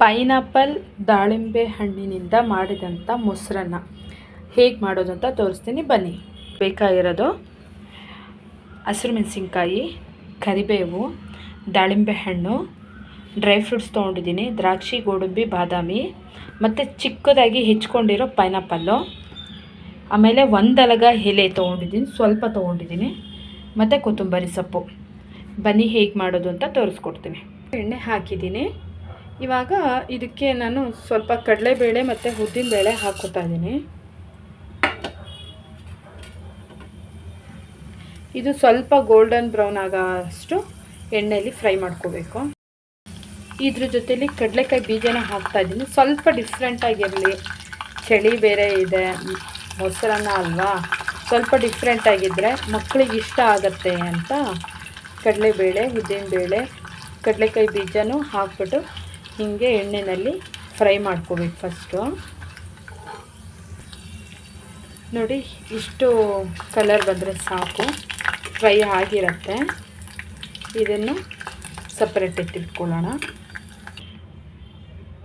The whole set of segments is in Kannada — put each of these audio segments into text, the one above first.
ಪೈನಾಪಲ್ ದಾಳಿಂಬೆ ಹಣ್ಣಿನಿಂದ ಮಾಡಿದಂಥ ಮೊಸರನ್ನ ಹೇಗೆ ಮಾಡೋದು ಅಂತ ತೋರಿಸ್ತೀನಿ ಬನ್ನಿ. ಬೇಕಾಗಿರೋದು ಹಸಿರು ಮೆಣಸಿನ್ಕಾಯಿ, ಕರಿಬೇವು, ದಾಳಿಂಬೆ ಹಣ್ಣು, ಡ್ರೈ ಫ್ರೂಟ್ಸ್ ತೊಗೊಂಡಿದ್ದೀನಿ, ದ್ರಾಕ್ಷಿ, ಗೋಡಂಬಿ, ಬಾದಾಮಿ, ಮತ್ತು ಚಿಕ್ಕದಾಗಿ ಹೆಚ್ಕೊಂಡಿರೋ ಪೈನಾಪಲ್ಲು, ಆಮೇಲೆ ಒಂದಲಗ ಎಲೆ ತೊಗೊಂಡಿದ್ದೀನಿ, ಸ್ವಲ್ಪ ತೊಗೊಂಡಿದ್ದೀನಿ, ಮತ್ತು ಕೊತ್ತಂಬರಿ ಸೊಪ್ಪು. ಬನ್ನಿ ಹೇಗೆ ಮಾಡೋದು ಅಂತ ತೋರಿಸ್ಕೊಡ್ತೀನಿ. ಎಣ್ಣೆ ಹಾಕಿದ್ದೀನಿ. ಇವಾಗ ಇದಕ್ಕೆ ನಾನು ಸ್ವಲ್ಪ ಕಡಲೆಬೇಳೆ ಮತ್ತು ಉದ್ದಿನಬೇಳೆ ಹಾಕ್ಕೊತಾ ಇದ್ದೀನಿ. ಇದು ಸ್ವಲ್ಪ ಗೋಲ್ಡನ್ ಬ್ರೌನ್ ಆಗೋಷ್ಟು ಎಣ್ಣೆಯಲ್ಲಿ ಫ್ರೈ ಮಾಡ್ಕೋಬೇಕು. ಇದ್ರ ಜೊತೆಲಿ ಕಡಲೆಕಾಯಿ ಬೀಜನ ಹಾಕ್ತಾಯಿದ್ದೀನಿ. ಸ್ವಲ್ಪ ಡಿಫ್ರೆಂಟಾಗಿರಲಿ, ಚಳಿ ಬೇರೆ ಇದೆ, ಮೊಸರನ್ನ ಅಲ್ವಾ, ಸ್ವಲ್ಪ ಡಿಫ್ರೆಂಟಾಗಿದ್ದರೆ ಮಕ್ಕಳಿಗೆ ಇಷ್ಟ ಆಗುತ್ತೆ ಅಂತ ಕಡಲೆಬೇಳೆ, ಉದ್ದಿನಬೇಳೆ, ಕಡಲೆಕಾಯಿ ಬೀಜನೂ ಹಾಕ್ಬಿಟ್ಟು ಹೀಗೆ ಎಣ್ಣೆಯಲ್ಲಿ ಫ್ರೈ ಮಾಡ್ಕೋಬೇಕು. ಫಸ್ಟು ನೋಡಿ, ಇಷ್ಟು ಕಲರ್ ಬಂದರೆ ಸಾಕು, ಫ್ರೈ ಆಗಿರುತ್ತೆ. ಇದನ್ನು ಸಪ್ರೇಟ್ ಎತ್ತಿಟ್ಕೊಳ್ಳೋಣ.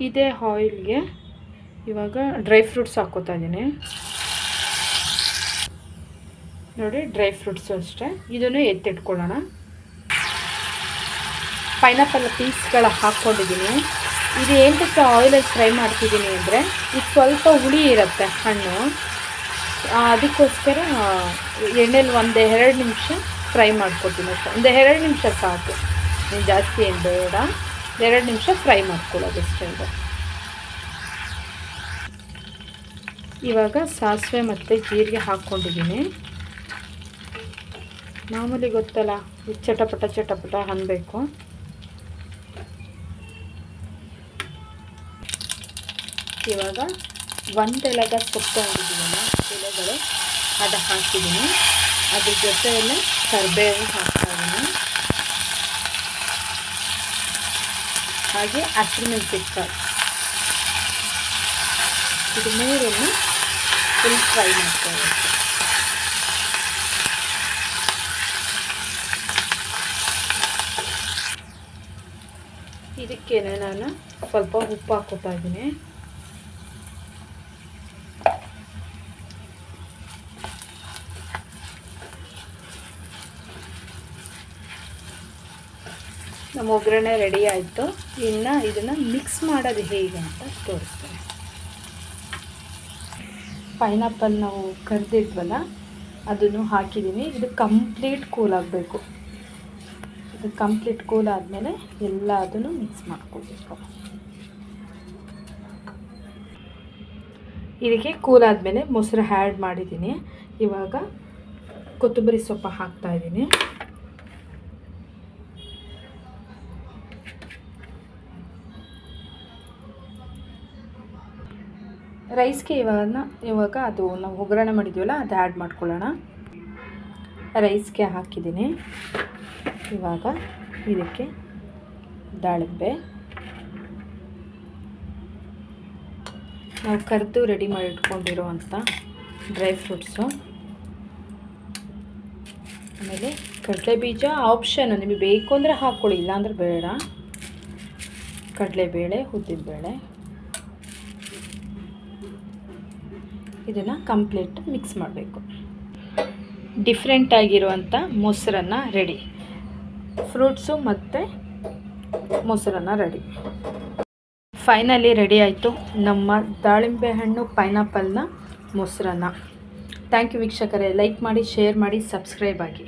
ಇದೇ ಆಯಿಲ್ಗೆ ಇವಾಗ ಡ್ರೈ ಫ್ರೂಟ್ಸ್ ಹಾಕ್ಕೋತಾ ಇದ್ದೀನಿ. ನೋಡಿ, ಡ್ರೈ ಫ್ರೂಟ್ಸು ಅಷ್ಟೇ, ಇದನ್ನು ಎತ್ತಿಟ್ಕೊಳ್ಳೋಣ. ಪೈನಾಪಲ್ ಪೀಸ್ಗಳು ಹಾಕ್ಕೊಂಡಿದ್ದೀನಿ. ಇದು ಏನಕ್ಕೆ ಆಯಿಲಲ್ಲಿ ಫ್ರೈ ಮಾಡ್ತಿದ್ದೀನಿ ಅಂದರೆ, ಇದು ಸ್ವಲ್ಪ ಹುಳಿ ಇರುತ್ತೆ ಹಣ್ಣು, ಅದಕ್ಕೋಸ್ಕರ ಎಣ್ಣೆಲಿ 1-2 ನಿಮಿಷ ಫ್ರೈ ಮಾಡ್ಕೊತೀನಿ ಅಷ್ಟೇ. 1-2 ನಿಮಿಷ ಸಾಕು, ಜಾಸ್ತಿ ಏನು ಬೇಡ, 2 ನಿಮಿಷ ಫ್ರೈ ಮಾಡ್ಕೊಳ್ಳೋದು ಅಷ್ಟೇ. ಇವಾಗ ಸಾಸಿವೆ ಮತ್ತು ಜೀರಿಗೆ ಹಾಕ್ಕೊಂಡಿದ್ದೀನಿ. ಮಾಮೂಲಿ ಗೊತ್ತಲ್ಲ, ಇದು ಚಟಪಟ ಚಟಪಟ ಅನ್ನಬೇಕು. ಇವಾಗ 1 ಎಲೆಗ ಸೊಪ್ಪು ತೊಗೊಂಡಿದ್ದೀವಲ್ಲ, ಎಲೆಗಳು ಅದು ಹಾಕಿದ್ದೀನಿ. ಅದ್ರ ಜೊತೆಯಲ್ಲೇ ಕರಿಬೇವು ಹಾಕ್ತಾಯಿದ್ದೀನಿ, ಹಾಗೆ ಹಸಿರು ಮೆಣಸಿನ್ಕಾಯಿ. ಇದು ಮೂರನ್ನು ಫುಲ್ ಫ್ರೈ ಮಾಡ್ಕೋಬೇಕು. ಇದಕ್ಕೇನೆ ನಾನು ಸ್ವಲ್ಪ ಉಪ್ಪು ಹಾಕ್ಕೋತಾ ಇದ್ದೀನಿ. ನಮ್ಮ ಒಗ್ಗರಣೆ ರೆಡಿ ಆಯಿತು. ಇನ್ನು ಇದನ್ನು ಮಿಕ್ಸ್ ಮಾಡೋದು ಹೇಗೆ ಅಂತ ತೋರಿಸ್ತೀನಿ. ಪೈನಾಪಲ್ ನಾವು ಕರೆದಿದ್ವಲ್ಲ, ಅದನ್ನು ಹಾಕಿದ್ದೀನಿ. ಇದು ಕಂಪ್ಲೀಟ್ ಕೂಲ್ ಆಗಬೇಕು. ಇದು ಕಂಪ್ಲೀಟ್ ಕೂಲ್ ಆದಮೇಲೆ ಎಲ್ಲ ಅದನ್ನು ಮಿಕ್ಸ್ ಮಾಡ್ಕೊಳ್ಬೇಕು. ಇದಕ್ಕೆ ಕೂಲ್ ಆದಮೇಲೆ ಮೊಸರು ಆ್ಯಡ್ ಮಾಡಿದ್ದೀನಿ. ಇವಾಗ ಕೊತ್ತಂಬರಿ ಸೊಪ್ಪು ಹಾಕ್ತಾಯಿದ್ದೀನಿ. ರೈಸ್ಗೆ ಇವಾಗ ಅದು ನಾವು ಒಗ್ಗರಣೆ ಮಾಡಿದ್ದೀವಲ್ಲ, ಅದು ಆ್ಯಡ್ ಮಾಡ್ಕೊಳ್ಳೋಣ. ರೈಸ್ಗೆ ಹಾಕಿದ್ದೀನಿ. ಇವಾಗ ಇದಕ್ಕೆ ದಾಳಿಂಬೆ, ನಾವು ಕರೆದು ರೆಡಿ ಮಾಡಿ ಇಟ್ಕೊಂಡಿರೋವಂಥ ಡ್ರೈ ಫ್ರೂಟ್ಸು, ಆಮೇಲೆ ಕಡಲೆ ಬೀಜ ಆಪ್ಷನ್, ನಿಮಗೆ ಬೇಕು ಅಂದರೆ ಹಾಕ್ಕೊಳ್ಳಿ, ಇಲ್ಲಾಂದ್ರೆ ಬೇಡ. ಕಡಲೆಬೇಳೆ, ಉದ್ದಿನಬೇಳೆ, ಇದನ್ನು ಕಂಪ್ಲೀಟ್ ಮಿಕ್ಸ್ ಮಾಡಬೇಕು. ಡಿಫ್ರೆಂಟಾಗಿರುವಂಥ ಮೊಸರನ್ನ ರೆಡಿ. ಫ್ರೂಟ್ಸು ಮತ್ತು ಮೊಸರನ್ನ ರೆಡಿ. ಫೈನಲಿ ರೆಡಿ ಆಯಿತು ನಮ್ಮ ದಾಳಿಂಬೆ ಹಣ್ಣು ಪೈನಾಪಲ್ನ ಮೊಸರನ್ನ. ಥ್ಯಾಂಕ್ ಯು ವೀಕ್ಷಕರೇ. ಲೈಕ್ ಮಾಡಿ, ಶೇರ್ ಮಾಡಿ, ಸಬ್ಸ್ಕ್ರೈಬ್ ಆಗಿ.